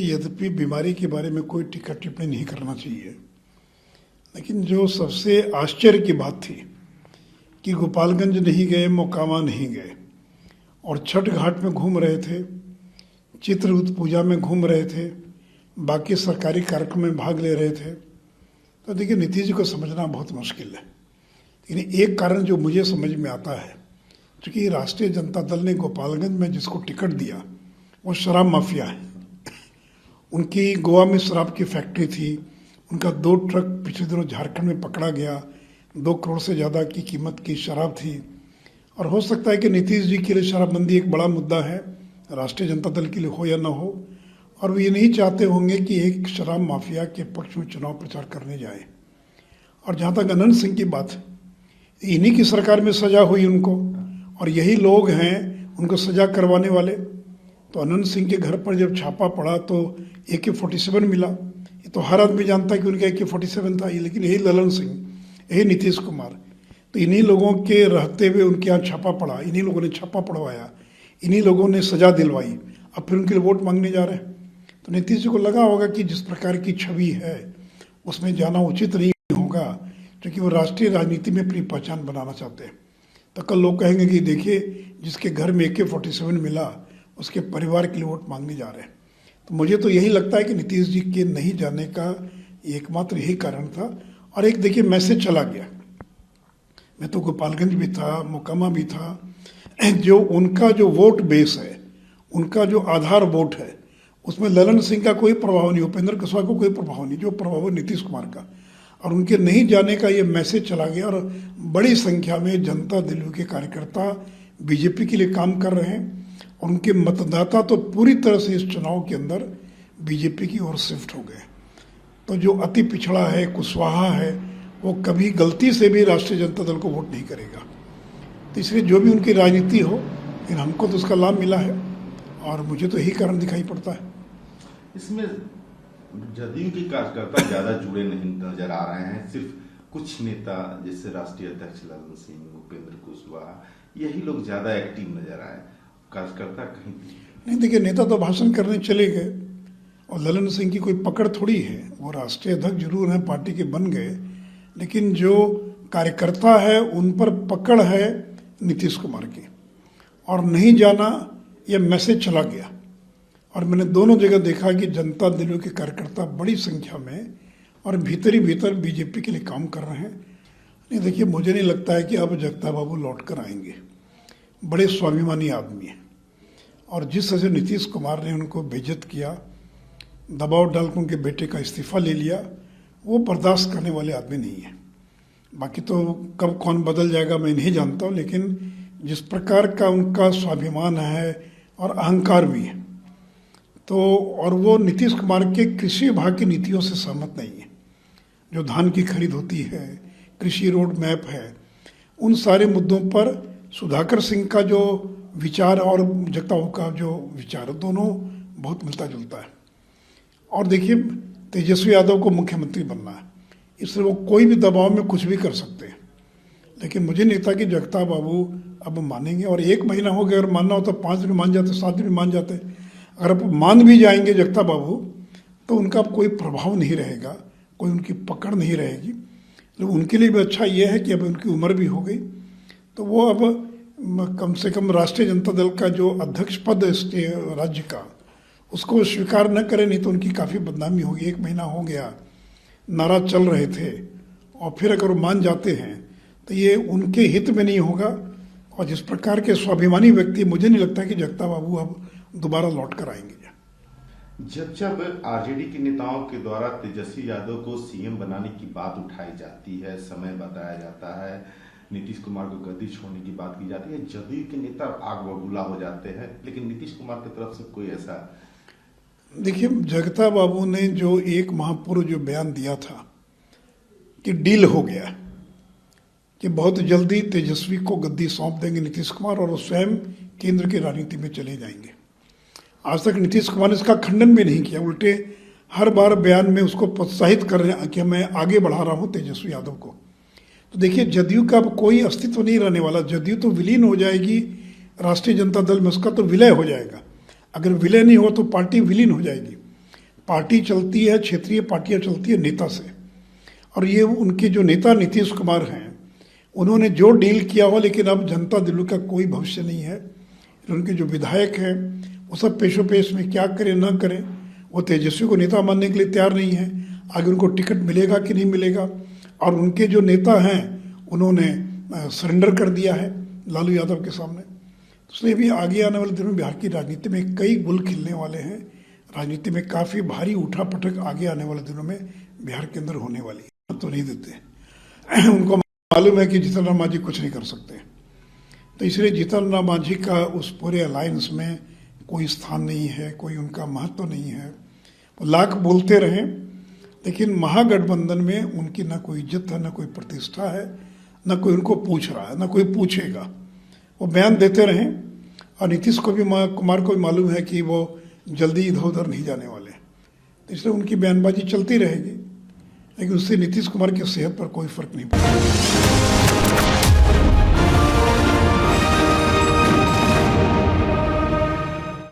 यद्यपि बीमारी के बारे में कोई टीका टिप्पणी नहीं करना चाहिए, लेकिन जो सबसे आश्चर्य की बात थी कि गोपालगंज नहीं गए, मोकामा नहीं गए और छठ घाट में घूम रहे थे, चित्रगुप्त पूजा में घूम रहे थे, बाकी सरकारी कार्यक्रम में भाग ले रहे थे। तो देखिए, नीतीश जी को समझना बहुत मुश्किल है। लेकिन एक कारण जो मुझे समझ में आता है, क्योंकि राष्ट्रीय जनता दल ने गोपालगंज में जिसको टिकट दिया वो शराब माफिया है। उनकी गोवा में शराब की फैक्ट्री थी, उनका 2 ट्रक पिछले दिनों झारखंड में पकड़ा गया, 2 करोड़ से ज़्यादा की कीमत की शराब थी। और हो सकता है कि नीतीश जी के लिए शराबबंदी एक बड़ा मुद्दा है, राष्ट्रीय जनता दल के लिए हो या ना हो, और वो ये नहीं चाहते होंगे कि एक शराब माफिया के पक्ष में चुनाव प्रचार करने जाए। और जहाँ तक अनंत सिंह की बात, इन्हीं की सरकार में सजा हुई उनको, और यही लोग हैं उनको सजा करवाने वाले। तो अनंत सिंह के घर पर जब छापा पड़ा तो AK-47 मिला। ये तो हर आदमी जानता है कि उनका AK-47 था, लेकिन यही ललन सिंह, यही नीतीश कुमार, तो इन्हीं लोगों के रहते हुए उनके यहाँ छापा पड़ा, इन्हीं लोगों ने छापा पड़वाया, इन्हीं लोगों ने सजा दिलवाई, अब फिर उनके लिए वोट मांगने जा रहे हैं। तो नीतीश जी को लगा होगा कि जिस प्रकार की छवि है उसमें जाना उचित नहीं होगा, क्योंकि वो राष्ट्रीय राजनीति में अपनी पहचान बनाना चाहते हैं। तो कल लोग कहेंगे कि देखिए, जिसके घर में AK-47 मिला उसके परिवार के लिए वोट मांगने जा रहे हैं। तो मुझे तो यही लगता है कि नीतीश जी के नहीं जाने का एकमात्र यही कारण था। और एक देखिए, मैसेज चला गया। मैं तो गोपालगंज भी था, मोकामा भी था, जो उनका जो वोट बेस है, उनका जो आधार वोट है, उसमें ललन सिंह का कोई प्रभाव नहीं, उपेंद्र कुशवाहा को कोई प्रभाव नहीं, जो प्रभाव है नीतीश कुमार का। और उनके नहीं जाने का ये मैसेज चला गया, और बड़ी संख्या में जनता दल के कार्यकर्ता बीजेपी के लिए काम कर रहे हैं, और उनके मतदाता तो पूरी तरह से इस चुनाव के अंदर बीजेपी की ओर शिफ्ट हो गए। तो जो अति पिछड़ा है, कुशवाहा है, वो कभी गलती से भी राष्ट्रीय जनता दल को वोट नहीं करेगा। तो इसलिए जो भी उनकी राजनीति हो, लेकिन हमको तो उसका लाभ मिला है, और मुझे तो यही कारण दिखाई पड़ता है। इसमें जदयू के कार्यकर्ता ज्यादा जुड़े नहीं नजर आ रहे हैं, सिर्फ कुछ नेता जैसे राष्ट्रीय अध्यक्ष ललन सिंह, उपेंद्र कुशवाहा, यही लोग ज्यादा एक्टिव नजर आए, कार्यकर्ता कहीं नहीं। देखिए, नेता तो भाषण करने चले गए, और ललन सिंह की कोई पकड़ थोड़ी है, वो राष्ट्रीय अध्यक्ष जरूर हैं, पार्टी के बन गए, लेकिन जो कार्यकर्ता है उन पर पकड़ है नीतीश कुमार की। और नहीं जाना, यह मैसेज चला गया, और मैंने दोनों जगह देखा कि जनता दल के कार्यकर्ता बड़ी संख्या में और भीतर ही भीतर बीजेपी के लिए काम कर रहे हैं। नहीं, देखिए, मुझे नहीं लगता है कि अब जगता बाबू लौट कर आएंगे। बड़े स्वाभिमानी आदमी हैं, और जिस तरह से नीतीश कुमार ने उनको बेइज्जत किया, दबाव डालकर उनके बेटे का इस्तीफा ले लिया, वो बर्दाश्त करने वाले आदमी नहीं है। बाकी तो कब कौन बदल जाएगा मैं नहीं जानता हूँ, लेकिन जिस प्रकार का उनका स्वाभिमान है और अहंकार भी है, तो और वो नीतीश कुमार के कृषि विभाग की नीतियों से सहमत नहीं है। जो धान की खरीद होती है, कृषि रोड मैप है, उन सारे मुद्दों पर सुधाकर सिंह का जो विचार और जगताओं का जो विचार, दोनों बहुत मिलता जुलता है। और देखिए, तेजस्वी यादव को मुख्यमंत्री बनना है, इसलिए वो कोई भी दबाव में कुछ भी कर सकते हैं। लेकिन मुझे नहीं था कि जगता बाबू अब मानेंगे, और 1 महीना हो गया, अगर मानना हो तो 5 दिन मान जाते, 7 दिन मान जाते। अगर अब मान भी जाएंगे जगता बाबू, तो उनका कोई प्रभाव नहीं रहेगा, कोई उनकी पकड़ नहीं रहेगी। तो उनके लिए भी अच्छा ये है कि अब उनकी उम्र भी हो गई, तो वो अब कम से कम राष्ट्रीय जनता दल का जो अध्यक्ष पद है राज्य का, उसको स्वीकार न करें, नहीं तो उनकी काफ़ी बदनामी होगी। 1 महीना हो गया, नारा चल रहे थे, और फिर अगर वो मान जाते हैं तो ये उनके हित में नहीं होगा। और जिस प्रकार के स्वाभिमानी व्यक्ति, मुझे नहीं लगता कि जगता बाबू अब दोबारा लौट कर आएंगे। जब आरजेडी के नेताओं के द्वारा तेजस्वी यादव को सीएम बनाने की बात उठाई जाती है, समय बताया जाता है, नीतीश कुमार को गद्दी छोड़ने की बात की जाती है, जदयू के नेता आग बबूला हो जाते हैं, लेकिन नीतीश कुमार की तरफ से कोई ऐसा। देखिए, जगता बाबू ने जो 1 माह पूर्व जो बयान दिया था कि डील हो गया, कि बहुत जल्दी तेजस्वी को गद्दी सौंप देंगे नीतीश कुमार, और वो स्वयं केंद्र की राजनीति में चले जाएंगे। आज तक नीतीश कुमार ने इसका खंडन भी नहीं किया, उल्टे हर बार बयान में उसको प्रोत्साहित कर रहे हैं कि मैं आगे बढ़ा रहा हूँ तेजस्वी यादव को। तो देखिए, जदयू का अब कोई अस्तित्व नहीं रहने वाला, जदयू तो विलीन हो जाएगी राष्ट्रीय जनता दल में, उसका तो विलय हो जाएगा। अगर विलय नहीं हो तो पार्टी विलीन हो जाएगी। पार्टी चलती है, क्षेत्रीय पार्टियां चलती है नेता से, और ये उनके जो नेता नीतीश कुमार हैं उन्होंने जो डील किया हो, लेकिन अब जनता दिल्ली का कोई भविष्य नहीं है। उनके जो विधायक हैं वो सब पेशो पेश में क्या करें ना करें, वो तेजस्वी को नेता मानने के लिए तैयार नहीं है। आगे उनको टिकट मिलेगा कि नहीं मिलेगा, और उनके जो नेता हैं उन्होंने सरेंडर कर दिया है लालू यादव के सामने। इसलिए भी आगे आने वाले दिनों में बिहार की राजनीति में कई गुल खिलने वाले हैं। राजनीति में काफ़ी भारी उठा पटक आगे आने वाले दिनों में बिहार के अंदर होने वाली है। तो नहीं देते, उनको मालूम है कि जीतन राम मांझी कुछ नहीं कर सकते, तो इसलिए जीतन राम मांझी का उस पूरे अलायंस में कोई स्थान नहीं है, कोई उनका महत्व नहीं है। वो लाख बोलते रहें, लेकिन महागठबंधन में उनकी ना कोई इज्जत है, ना कोई प्रतिष्ठा है, ना कोई उनको पूछ रहा है, ना कोई पूछेगा। वो बयान देते रहें, और नीतीश को भी कुमार को भी मालूम है कि वो जल्दी इधर उधर नहीं जाने वाले, तो इसलिए उनकी बयानबाजी चलती रहेगी, लेकिन उससे नीतीश कुमार की सेहत पर कोई फर्क नहीं पड़ेगा।